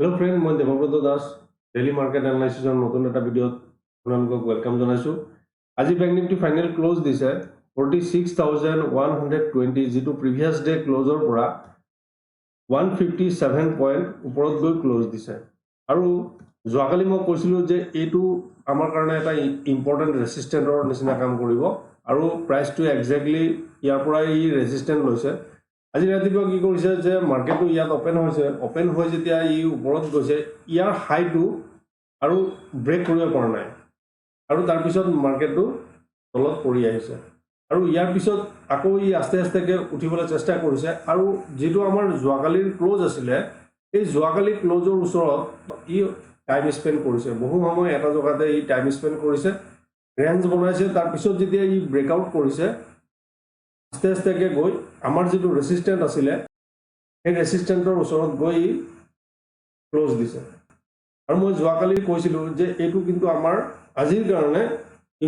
Hello friend, মই Debabrata Das daily market এনালাইসিছৰ নতুন এটা ভিডিঅ'ত আপোনালোকক ওয়েলকাম জনাইছো। আজি ব্যাংক নিফটি ফাইনেল ক্লোজ দিছে 46120 যেটো প্ৰিভিয়াস ডে ক্লোজৰ পৰা 157 পইণ্ট ওপৰত গৈ ক্লোজ দিছে। আৰু যোৱাকালি মই কৈছিলো যে এইটো আমাৰ কাৰণে এটা ইম্পৰ্টেন্ট ৰেজিস্ট্যান্টৰ নিচিনা কাম কৰিব আৰু প্ৰাইসটো এক্স্যাক্টলি ইয়াৰ পৰা ই ৰেজিস্ট্যান্ট লৈছে। আজি ৰাতিপুৱা কি কৰিছে যে মাৰ্কেটটো ইয়াত ওপেন হৈ যেতিয়া ই ওপৰত গৈছে ইয়াৰ হাইটো আৰু ব্ৰেক কৰিব পৰা নাই আৰু তাৰ পিছত মাৰ্কেটটো তলত পৰি আহিছে আৰু ইয়াৰ পিছত আকৌ ই আস্তে আস্তেকে উঠিবলৈ চেষ্টা কৰিছে আৰু যেটো আমাৰ যোৱাকালিৰ ক্লোজ আছিলে এই যোৱাকালি ক্লোজৰ ওচৰত ই টাইম স্পেন্ড কৰিছে বহু সময় এটা জগাতে ই টাইম স্পেন্ড কৰিছে ৰেঞ্জ বনাইছে তাৰ পিছত যেতিয়া ই ব্ৰেকআউট কৰিছে আস্তে আস্তেকে গৈ আমাৰ যেটো ৰেজিস্ট্যান্ট আছিলে এই ৰেজিস্ট্যান্টৰ ওচৰত গৈ ক্লোজ দিছে আৰু মই যোৱাকালি কৈছিলো যে এইটো কিন্তু আমাৰ আজিৰ কাৰণে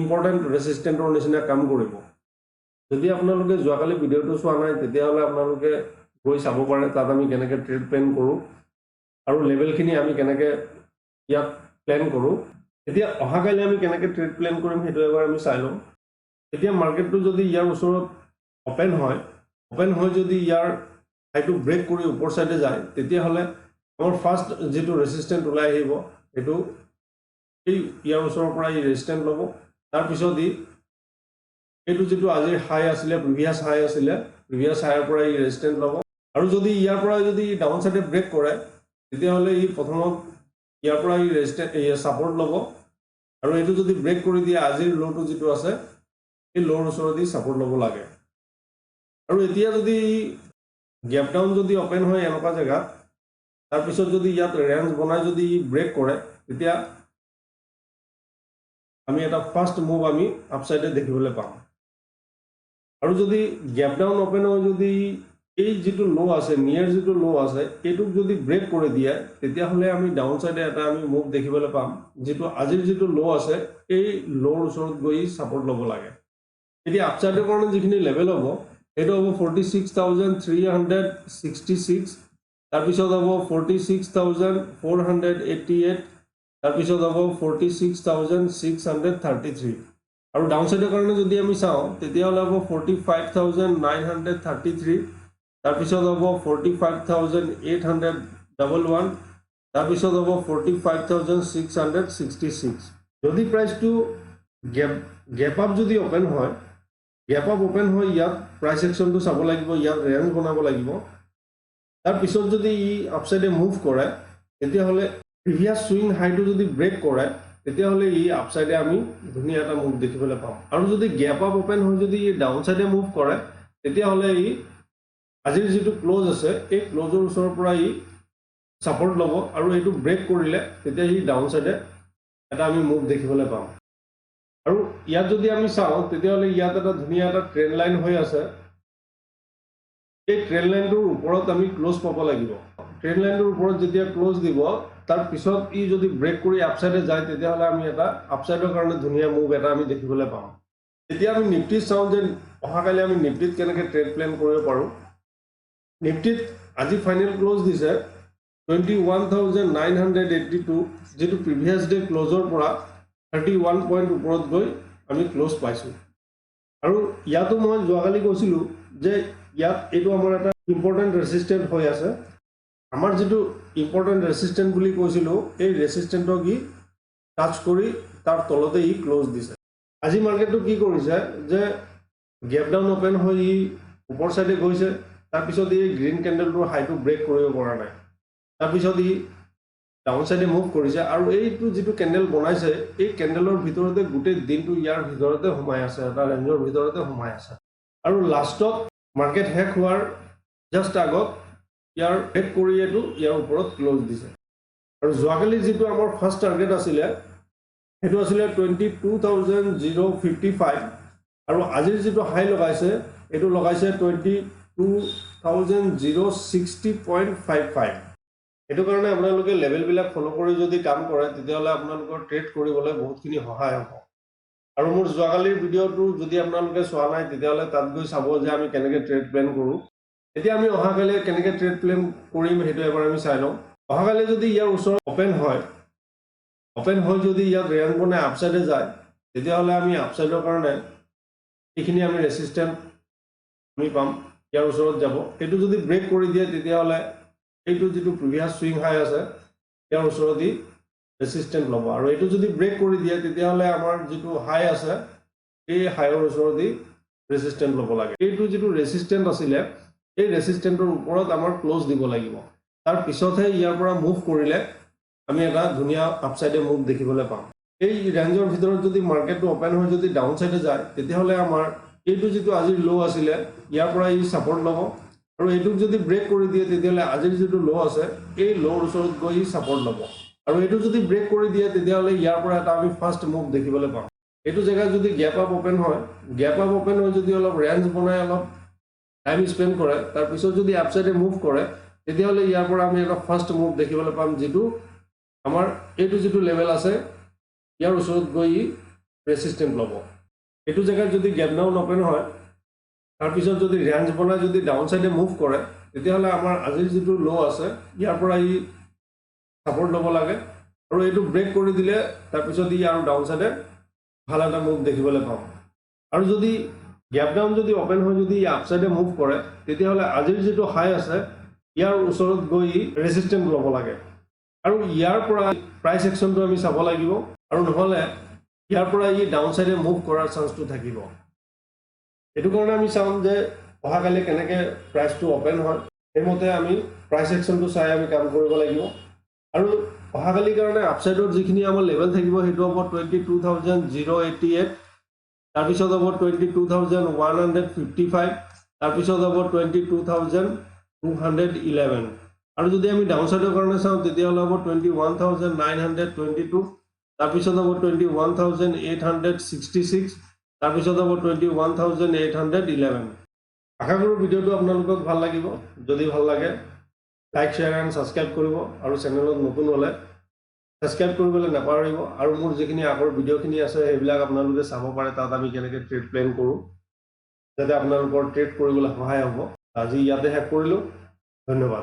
ইম্পৰ্টেন্ট ৰেজিস্ট্যান্টৰ নিচিনা কাম কৰিব। যদি আপোনালোকে যোৱাকালি ভিডিঅ'টো চোৱা নাই তেতিয়াহলে আপোনালোকে গৈ চাব পাৰে তাত আমি কেনেকৈ ট্ৰেড প্ল্যান কৰো আৰু লেভেলখিনি আমি কেনেকৈ ইয়াত প্ল্যান কৰো। এতিয়া অহাকালি আমি কেনেকৈ ট্ৰেড প্ল্যান কৰিম সেইটো এবাৰ আমি চাই লওঁ। এতিয়া মাৰ্কেটটো যদি ইয়াৰ ওচৰত ওপেন হয় যদি ইয়াৰ হাইটো ব্ৰেক কৰি ওপৰ সাইডে যায় তেতিয়াহলে আমাৰ ফাৰ্স্ট যেটো ৰেজিস্ট্যান্ট ওলাই আহিব এটো এই ইয়াৰ ওচৰৰ পৰা ই ৰেজিস্ট্যান্ট লব তাৰ পিছত এটো যেটো আজিৰ হাই আছিলে প্ৰিভিয়াস হাইৰ পৰা ই ৰেজিস্ট্যান্ট লব আৰু যদি ইয়াৰ পৰা যদি ডাউন সাইডে ব্ৰেক কৰে তেতিয়াহলে ই প্ৰথমত ইয়াৰ পৰা ই ৰেজিস্ট্যান্ট সাপোৰ্ট লব আৰু এটো যদি ব্ৰেক কৰি দিয়ে আজিৰ লোটো যেটো আছে এই লোৰ ওচৰত দি সাপোৰ্ট লব লাগে আৰু এতিয়া যদি গ্যাপ ডাউন যদি ওপেন হয় এনেকুৱা জায়গা তাৰ পিছত যদি ইয়াত ৰেঞ্জ বনাই যদি ব্ৰেক কৰে তেতিয়া আমি এটা ফাৰ্স্ট মুভ আমি আপসাইডে দেখিবলৈ পাম আৰু যদি গ্যাপ ডাউন ওপেন হয় যদি এই যেটো লো আছে নিয়াৰ যেটো লো আছে এটুক যদি ব্ৰেক কৰি দিয়ে তেতিয়াহলে আমি ডাউন সাইডে এটা আমি মুভ দেখিবলৈ পাম যেটো আজিৰ যেটো লো আছে এই লোৰ ওচৰত গৈ সাপোৰ্ট লব লাগে। এতিয়া আপসাইডৰ কাৰণে যিখিনি লেভেল হ'ব এটো হ'ব 46366 তাৰ পিছত হ'ব 46488 তাৰ পিছত হ'ব 46633 আৰু ডাউন সাইডৰ কাৰণে যদি আমি চাওঁ তেতিয়াহলে হ'ব 45933 তাৰ পিছত হ'ব 45811 তাৰ পিছত হ'ব 45666 যদি প্ৰাইসটো গ্যাপ আপ যদি ওপেন হয় ইয়াত প্ৰাইস একশনটো চাব লাগিব ইয়াত ৰেঞ্জ বনাব লাগিব তাৰ পিছত যদি ই আপসাইডে মুভ কৰে তেতিয়াহলে প্ৰিভিয়াস সুইং হাইটো যদি ব্ৰেক কৰে তেতিয়াহলে ই আপসাইডে আমি ধুনীয়া এটা মুভ দেখিবলৈ পাম আৰু যদি গ্যাপ আপ ওপেন হৈ যদি ই ডাউন সাইডে মুভ কৰে তেতিয়াহলে ই আজিৰ যেটো ক্লোজ আছে এই ক্লোজৰ ওচৰৰ পৰা ই সাপোৰ্ট লব আৰু এইটো ব্ৰেক কৰিলে তেতিয়া ই ডাউন সাইডে এটা আমি মুভ দেখিবলৈ পাম আৰু ইয়াত যদি আমি চাওঁ তেতিয়াহলে ইয়াত এটা ধুনীয়া এটা ট্ৰেন্ড লাইন হৈ আছে এই ট্ৰেন্ড লাইনটোৰ ওপৰত আমি ক্লোজ পাব লাগিব ট্ৰেন্ড লাইনটোৰ ওপৰত যেতিয়া ক্লোজ দিব তাৰ পিছত ই যদি ব্ৰেক কৰি আপসাইডে যায় তেতিয়াহলে আমি এটা আপসাইডৰ কাৰণে ধুনীয়া মুভ এটা আমি দেখিবলৈ পাম। এতিয়া আমি নিফটি চাওঁ যে অহাকালি আমি নিফটিত কেনেকৈ ট্ৰেড প্ল্যান কৰিব পাৰো। নিফটিত আজি ফাইনেল ক্লোজ দিছে 21982 যেটো প্ৰিভিয়াস ডে ক্লোজৰ পৰা 31 পইণ্ট ওপৰত গৈ আমি ক্লোজ পাইছো আৰু ইয়াতো মই যোৱাকালি কৈছিলো যে ইয়াত এটো আমাৰ এটা ইম্পৰ্টেন্ট ৰেজিস্ট্যান্ট হৈ আছে আমাৰ যেটো ইম্পৰ্টেন্ট ৰেজিস্ট্যান্ট বুলি কৈছিলো এই ৰেজিস্ট্যান্টক ই টাচ কৰি তাৰ তলতে ই ক্লোজ দিছে। আজি মাৰ্কেটটো কি কৰিছে যে গ্যাপ ডাউন ওপেন হৈ ই ওপৰ সাইডে গৈছে তাৰ পিছত এই গ্ৰীন ক্যান্ডেলটোৰ হাইটো ব্ৰেক কৰিব পৰা নাই তাৰ পিছত ই ডাউন সাইডে মুভ কৰিছে আৰু এইটো যেটো ক্যান্ডেল বনাইছে এই ক্যান্ডেলৰ ভিতৰতে গোটেই দিনটো ইয়াৰ ভিতৰতে সোমাই আছে এটা ৰেঞ্জৰ ভিতৰতে সোমাই আছে আৰু লাষ্টত মাৰ্কেট হেক হোৱাৰ জাস্ট আগত ইয়াৰ ব্ৰেক কৰি ইয়াৰ ওপৰত ক্লোজ দিছে আৰু যোৱাকালি যেটো আমাৰ ফাৰ্স্ট টাৰ্গেট আছিলে হেতু আছিলে 22055 আৰু আজিৰ যেটো হাই লগাইছে এটো লগাইছে 22060.55 এটো কাৰণে আপোনালোকে লেভেল বিলাক ফলো কৰি যদি কাম কৰে তেতিয়াহলে আপোনালোকৰ ট্ৰেড কৰিবলৈ বহুতখিনি সহায় হ'ব আৰু মোৰ যোৱাকালিৰ ভিডিঅ'টো যদি আপোনালোকে চোৱা নাই তেতিয়াহলে তাত গৈ চাব যে আমি কেনেকৈ ট্ৰেড প্ল্যান কৰো। এতিয়া আমি অহাকালি কেনেকৈ ট্ৰেড প্ল্যান কৰিম হেতু এবাৰ আমি চাই লওঁ। অহাকালি যদি ইয়াৰ ওচৰত অপেন হয় যদি ইয়াত ৰেঞ্জ বনাই আপসাইডে যায় তেতিয়াহ'লে আমি আপসাইডৰ কাৰণে এইখিনি আমি ৰেচিষ্টেণ্ট আমি পাম ইয়াৰ ওচৰত যাব এইটো যদি ব্ৰেক কৰি দিয়ে তেতিয়াহ'লে এইটো যিটো প্ৰিভিয়াছ সুইং হাই আছে ইয়াৰ ওচৰতে ৰেচিষ্টেণ্ট ল'ব আৰু এইটো যদি ব্ৰেক কৰি দিয়ে তেতিয়াহ'লে আমাৰ যিটো হাই আছে এই হাইৰ ওচৰতে ৰেচিষ্টেণ্ট ল'ব লাগে এইটো যিটো ৰেচিষ্টেণ্ট আছিলে এই ৰেচিষ্টেণ্টৰ ওপৰত আমাৰ ক্লোজ দিব লাগিব তাৰ পিছতহে ইয়াৰ পৰা মুভ কৰিলে আমি এটা ধুনীয়া আপসাইডে মুভ দেখিবলৈ পাম এই ৰেঞ্জৰ ভিতৰত যদি মাৰ্কেটটো অপেন হৈ যদি ডাউন চাইডে যায় তেতিয়াহ'লে আমাৰ এইটো যিটো আজিৰ ল' আছিলে ইয়াৰ পৰা ই ছাপৰ্ট ল'ব আৰু এইটোক যদি ব্ৰেক কৰি দিয়ে তেতিয়াহ'লে আজিৰ যিটো ল' আছে এই ল'ৰ ওচৰত গৈ ই ছাপৰ্ট ল'ব আৰু এইটো যদি ব্ৰেক কৰি দিয়ে তেতিয়াহ'লে ইয়াৰ পৰা এটা আমি ফাৰ্ষ্ট মুভ দেখিবলৈ পাম এইটো জেগাত যদি গ্যাপ আপ অপেন হয় যদি অলপ ৰেঞ্জ বনাই অলপ টাইম স্পেণ্ড কৰে তাৰপিছত যদি আপসাইডে মুভ কৰে তেতিয়াহ'লে ইয়াৰ পৰা আমি এটা ফাৰ্ষ্ট মুভ দেখিবলৈ পাম যিটো আমাৰ এইটো যিটো লেভেল আছে ইয়াৰ ওচৰত গৈ ৰেচিষ্টেণ্ট ল'ব এইটো জেগাত যদি গ্যাপ ডাউন অপেন হয় তাৰপিছত যদি ৰেঞ্জ বনাই যদি ডাউন চাইডে মুভ কৰে তেতিয়াহ'লে আমাৰ আজিৰ যিটো ল' আছে ইয়াৰ পৰা ই ছাপৰ্ট ল'ব লাগে আৰু এইটো ব্ৰেক কৰি দিলে তাৰপিছত ই আৰু ডাউন চাইডে ভাল এটা মুভ দেখিবলৈ পাম আৰু যদি গ্যাপ ডাউন যদি অপেন হৈ যদি ই আপচাইডে মুভ কৰে তেতিয়াহ'লে আজিৰ যিটো হাই আছে ইয়াৰ ওচৰত গৈ ৰেচিষ্টেণ্ট ল'ব লাগে আৰু ইয়াৰ পৰা প্ৰাইচ একশ্যনটো আমি চাব লাগিব আৰু নহ'লে ইয়াৰ পৰা ই ডাউন চাইডে মুভ কৰাৰ চান্সটো থাকিব এইটো কাৰণে আমি চাম যে অহাকালি কেনেকৈ প্ৰাইচটো অপেন হয় সেইমতে আমি প্ৰাইচ একশ্যনটো চাই আমি কাম কৰিব লাগিব আৰু অহাকালিৰ কাৰণে আপচাইডত যিখিনি আমাৰ লেভেল থাকিব সেইটো হ'ব 22,088 তাৰপিছত হ'ব 22,155 তাৰপিছত হ'ব 22,211 আৰু যদি আমি ডাউন চাইডৰ কাৰণে চাওঁ তেতিয়াহ'লে হ'ব 21,922 তাৰপিছত হ'ব 21,866 তাৰপিছত হ'ব 21,811 আশা কৰোঁ ভিডিঅ'টো আপোনালোকক ভাল লাগিব যদি ভাল লাগে লাইক শ্বেয়াৰ এণ্ড ছাবস্ক্ৰাইব কৰিব আৰু চেনেলত নতুন হ'লে ছাবস্ক্ৰাইব কৰিবলৈ নাপাহৰিব আৰু মোৰ যিখিনি আগৰ ভিডিঅ'খিনি আছে সেইবিলাক আপোনালোকে চাব পাৰে তাত আমি কেনেকৈ ট্ৰেড প্লেন কৰোঁ যাতে আপোনালোকৰ ট্ৰেড কৰিবলৈ সহায় হ'ব আজি ইয়াতে শেষ কৰিলোঁ ধন্যবাদ